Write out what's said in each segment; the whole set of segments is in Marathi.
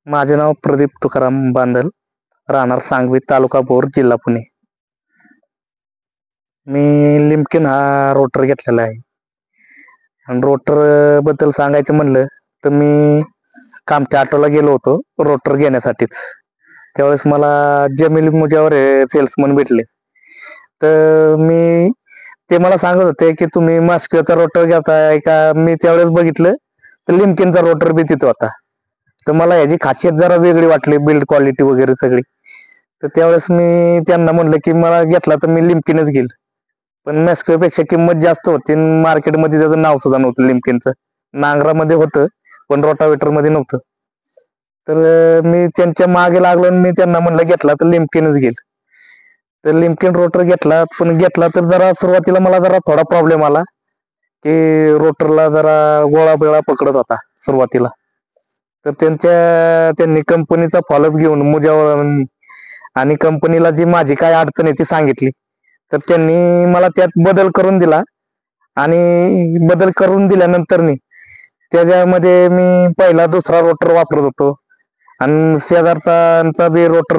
माझे नाव प्रदीप तुकाराम बांदल, राहणार सांगवी, तालुका भोर, जिल्हा पुणे. मी लिमकिन हा रोटर घेतलेला आहे. आणि रोटर बद्दल सांगायचं म्हणलं तर मी कामच्या ऑटोला गेलो होतो रोटर घेण्यासाठीच. त्यावेळेस मला जमील मुजावर सेल्समन भेटले. तर ते मला सांगत होते की तुम्ही मास्कोचा रोटर घेताय का. मी त्यावेळेस बघितलं तर लिमकिनचा रोटर बी तिथं होता. तर मला याची खासियत जरा वेगळी वाटली, बिल्ड क्वालिटी वगैरे सगळी. तर त्यावेळेस मी त्यांना म्हणलं की मला घेतला तर मी लिमकिनच घेईल. पण मॅस्कोपेक्षा किंमत जास्त होती, मार्केटमध्ये त्याचं नाव सुद्धा नव्हतं लिमकिनचं. नांगरामध्ये होतं पण रोटावेटर मध्ये नव्हतं. तर मी त्यांच्या मागे लागलो आणि मी त्यांना म्हणलं घेतला तर लिमकिनच घेईल. तर लिमकिन रोटर घेतला, पण घेतला तर जरा सुरुवातीला मला जरा थोडा प्रॉब्लेम आला की रोटरला जरा गोळा बिळा पकडत होता सुरुवातीला. तर त्यांनी कंपनीचा फॉलोअप घेऊन मुजावर आणि कंपनीला जी माझी काय अडचण आहे ती सांगितली. तर त्यांनी मला त्यात बदल करून दिला आणि बदल करून दिल्यानंतर त्याच्यामध्ये मी पहिला दुसरा रोटर वापरत होतो आणि शेजारचा बी रोटर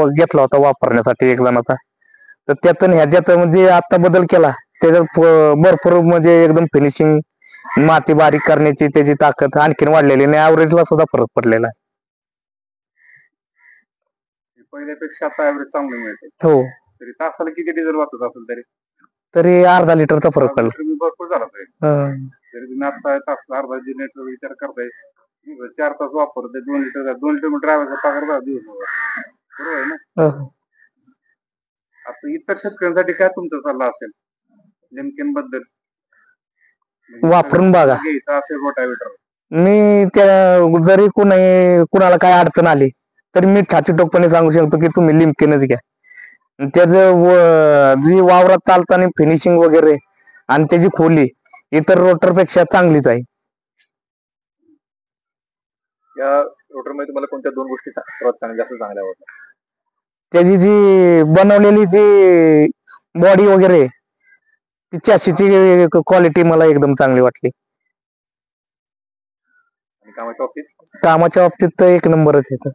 घेतला होता वापरण्यासाठी एक जणाचा. तर त्यातून ह्याच्यात म्हणजे आता बदल केला त्याच्यात भरपूर म्हणजे एकदम फिनिशिंग, माती बारीक करण्याची त्याची ताकद आणखीन वाढलेली आणि ऍव्हरेजला सुद्धा फरक पडलेला आहे. पहिल्यापेक्षा आता ऍव्हरेज चांगलं मिळते. हो. तरी तासाला किती डिझेल वाचत असेल तरी अर्धा लिटरचा फरक पडला. भरपूर झाला तरी तुम्ही आता तास अर्धा लिटर विचार करताय, 4 तास वापरते 2 लिटर ड्रायव्हरचा पगार बरोबर आहे ना. आता इतर शेतकऱ्यांसाठी काय तुमचा सल्ला असेल लिमकिन बद्दल? वापरून बघा. घ्यायचा असेल रोटावेटर, मी जरी कुणाला काय अडचण आली तरी मी ठाचीटोकपणे सांगू शकतो की तुम्ही लिमकिनच घ्या. त्याचं जी वावरात चालताना फिनिशिंग वगैरे आणि त्याची खोली इतर रोटर पेक्षा चांगलीच आहे. या रोटर मध्ये तुम्हाला कोणत्या 2 गोष्टी सर्वात जास्त चांगल्या वाटल्या? त्याची जी बनवलेली जी बॉडी वगैरे ती चॅसीची क्वालिटी मला एकदम चांगली वाटली. कामाच्या बाबतीत? कामाच्या बाबतीत तर एक नंबरच येतं.